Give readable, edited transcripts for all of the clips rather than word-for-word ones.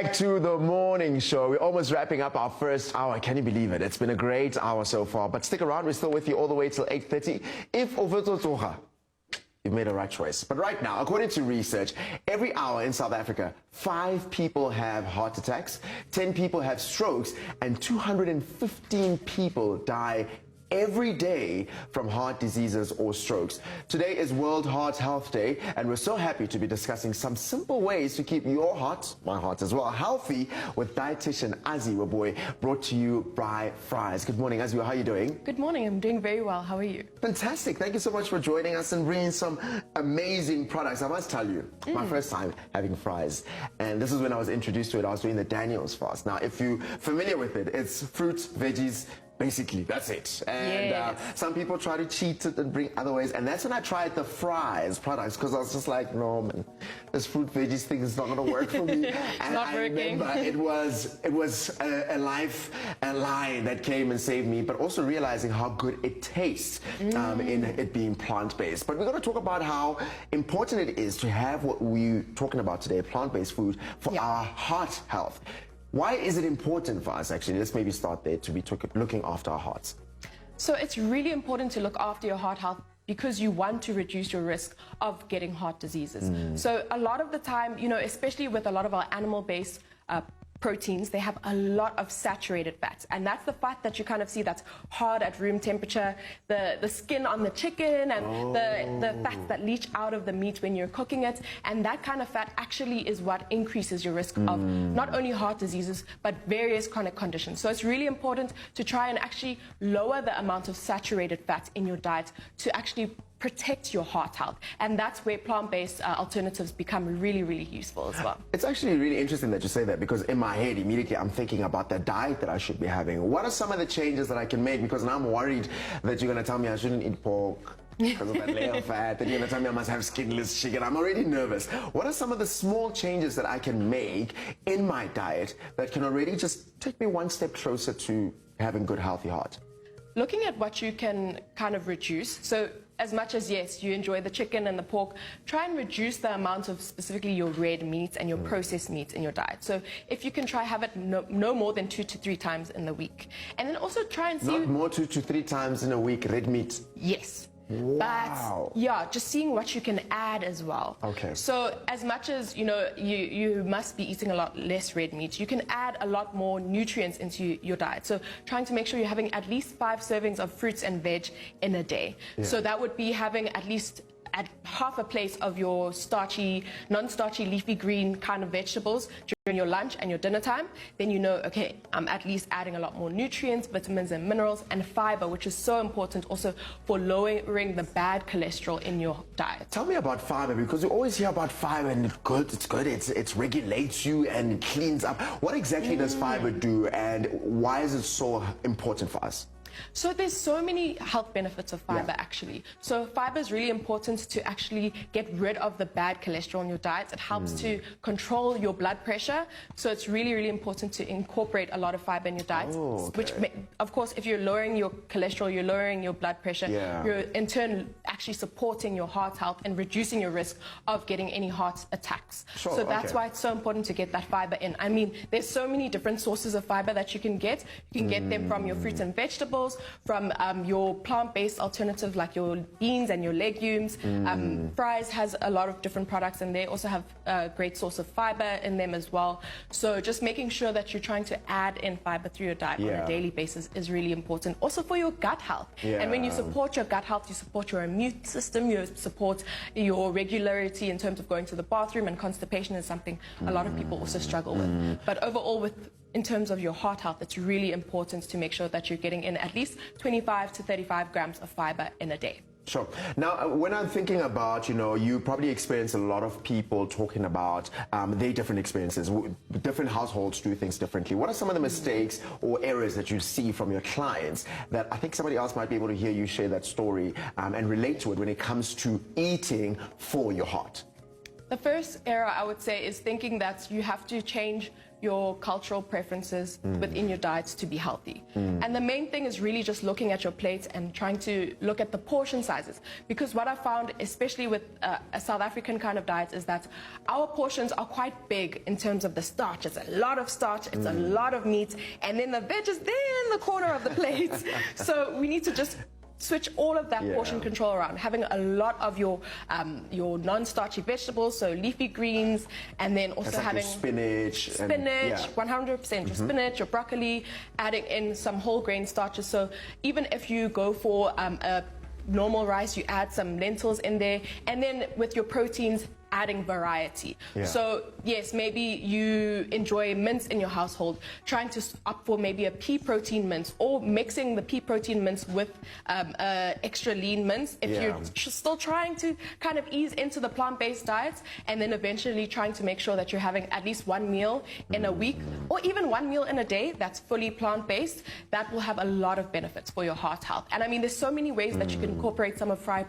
Back to the morning show. We're almost wrapping up our first hour. Can you believe it? It's been a great hour so far. But stick around. We're still with you all the way till 8:30. If overtotoga, you've made a right choice. But right now, according to research, every hour in South Africa, 5 people have heart attacks, 10 people have strokes, and 215 people die every day from heart diseases or strokes. Today is World Heart Health Day, and we're so happy to be discussing some simple ways to keep your heart, my heart as well, healthy with dietitian Aziwa Boy, brought to you by Fries. Good morning, Aziwa. How are you doing? Good morning. I'm doing very well. How are you? Fantastic. Thank you so much for joining us and bringing some amazing products. I must tell you, my first time having fries, and this is when I was introduced to it. I was doing the Daniel's fast. Now, if you're familiar with it, it's fruits, veggies, basically, that's it. And yes. Some people try to cheat it and bring other ways. And that's when I tried the Fries products, because I was just like, no, man, this fruit veggies thing is not going to work for me. And not I working. remember it was a line that came and saved me, but also realizing how good it tastes in it being plant-based. But we're going to talk about how important it is to have what we're talking about today, plant-based food, for our heart health. Why is it important for us, actually? Let's maybe start there, to be looking after our hearts. So it's really important to look after your heart health because you want to reduce your risk of getting heart diseases. So a lot of the time, you know, especially with a lot of our animal-based proteins, they have a lot of saturated fats, and that's the fat that you kind of see that's hard at room temperature, the skin on the chicken, and the fats that leach out of the meat when you're cooking it, and that kind of fat actually is what increases your risk of not only heart diseases but various chronic conditions. So it's really important to try and actually lower the amount of saturated fat in your diet to actually protect your heart health, and that's where plant-based alternatives become really, really useful as well. It's actually really interesting that you say that, because in my head immediately I'm thinking about the diet that I should be having. What are some of the changes that I can make? Because now I'm worried that you're going to tell me I shouldn't eat pork because of that layer of fat, and you're going to tell me I must have skinless chicken. I'm already nervous. What are some of the small changes that I can make in my diet that can already just take me one step closer to having good, healthy heart? Looking at what you can kind of reduce, so as much as, yes, you enjoy the chicken and the pork, try and reduce the amount of specifically your red meat and your processed meat in your diet. So if you can try have it no more than 2 to 3 times in the week. And then also try and see... Not more 2 to 3 times in a week, red meat? Yes. Wow. But yeah, just seeing what you can add as well. Okay. So as much as, you know, you must be eating a lot less red meat, you can add a lot more nutrients into your diet. So trying to make sure you're having at least 5 servings of fruits and veg in a day. Yeah. So that would be having at least half a plate of your starchy, non-starchy, leafy green kind of vegetables during your lunch and your dinner time. Then you know, okay, I'm at least adding a lot more nutrients, vitamins and minerals, and fiber, which is so important also for lowering the bad cholesterol in your diet. Tell me about fiber, because you always hear about fiber, and it's good, it regulates you and cleans up. What exactly does fiber do, and why is it so important for us? So there's so many health benefits of fiber, actually. So fiber is really important to actually get rid of the bad cholesterol in your diet. It helps to control your blood pressure. So it's really, really important to incorporate a lot of fiber in your diet. Which, of course, if you're lowering your cholesterol, you're lowering your blood pressure. You're in turn actually supporting your heart health and reducing your risk of getting any heart attacks. So that's why it's so important to get that fiber in. I mean, there's so many different sources of fiber that you can get. You can get them from your fruits and vegetables, from your plant-based alternatives like your beans and your legumes. Fries has a lot of different products, and they also have a great source of fiber in them as well. So just making sure that you're trying to add in fiber through your diet on a daily basis is really important. Also for your gut health. And when you support your gut health, you support your immune system, you support your regularity in terms of going to the bathroom, and constipation is something a lot of people also struggle with. But overall, in terms of your heart health, it's really important to make sure that you're getting in at least 25 to 35 grams of fiber in a day. Sure. Now, when I'm thinking about, you know, you probably experience a lot of people talking about their different experiences. Different households do things differently. What are some of the mistakes or errors that you see from your clients that I think somebody else might be able to hear you share that story and relate to it when it comes to eating for your heart? The first error, I would say, is thinking that you have to change your cultural preferences within your diets to be healthy. And the main thing is really just looking at your plate and trying to look at the portion sizes. Because what I found, especially with a South African kind of diet, is that our portions are quite big in terms of the starch. It's a lot of starch, it's a lot of meat, and then the veg is there in the corner of the plate. So we need to just switch all of that portion control around, having a lot of your non-starchy vegetables, so leafy greens, and then also like having spinach, 100%, your spinach, your broccoli, adding in some whole grain starches. So even if you go for a normal rice, you add some lentils in there, and then with your proteins, adding variety. So yes, maybe you enjoy mince in your household, trying to opt for maybe a pea protein mince, or mixing the pea protein mince with extra lean mince if you're still trying to kind of ease into the plant-based diets, and then eventually trying to make sure that you're having at least one meal in a week, or even one meal in a day that's fully plant-based. That will have a lot of benefits for your heart health. And I mean, there's so many ways that you can incorporate some of Fry's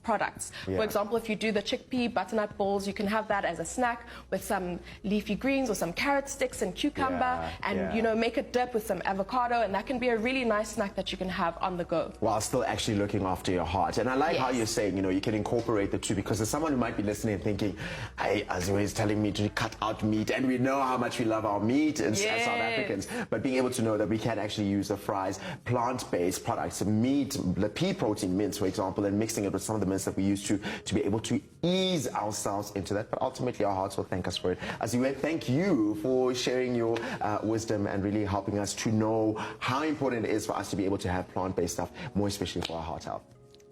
products. For example, if you do the chickpea butternut balls, you can have that as a snack with some leafy greens or some carrot sticks and cucumber, and you know, make a dip with some avocado, and that can be a really nice snack that you can have on the go while still actually looking after your heart. And I like how you're saying, you know, you can incorporate the two, because there's someone who might be listening and thinking, Azure is telling me to cut out meat, and we know how much we love our meat as South Africans, but being able to know that we can actually use the Fry's plant-based products, meat, the pea protein mince, for example, and mixing it with some of the mince that we used to be able to ease ourselves into that. But ultimately, our hearts will thank us for it. Azure, thank you for sharing your wisdom and really helping us to know how important it is for us to be able to have plant-based stuff, more especially for our heart health.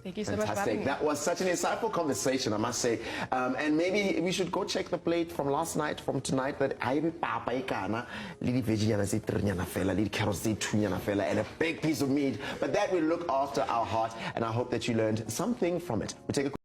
Thank you so much for having me. That was such an insightful conversation, I must say. And maybe we should go check the plate from last night, from tonight, that I have papa ikana, little veggies, carrots, and a big piece of meat. But that will look after our heart, and I hope that you learned something from it. We'll take a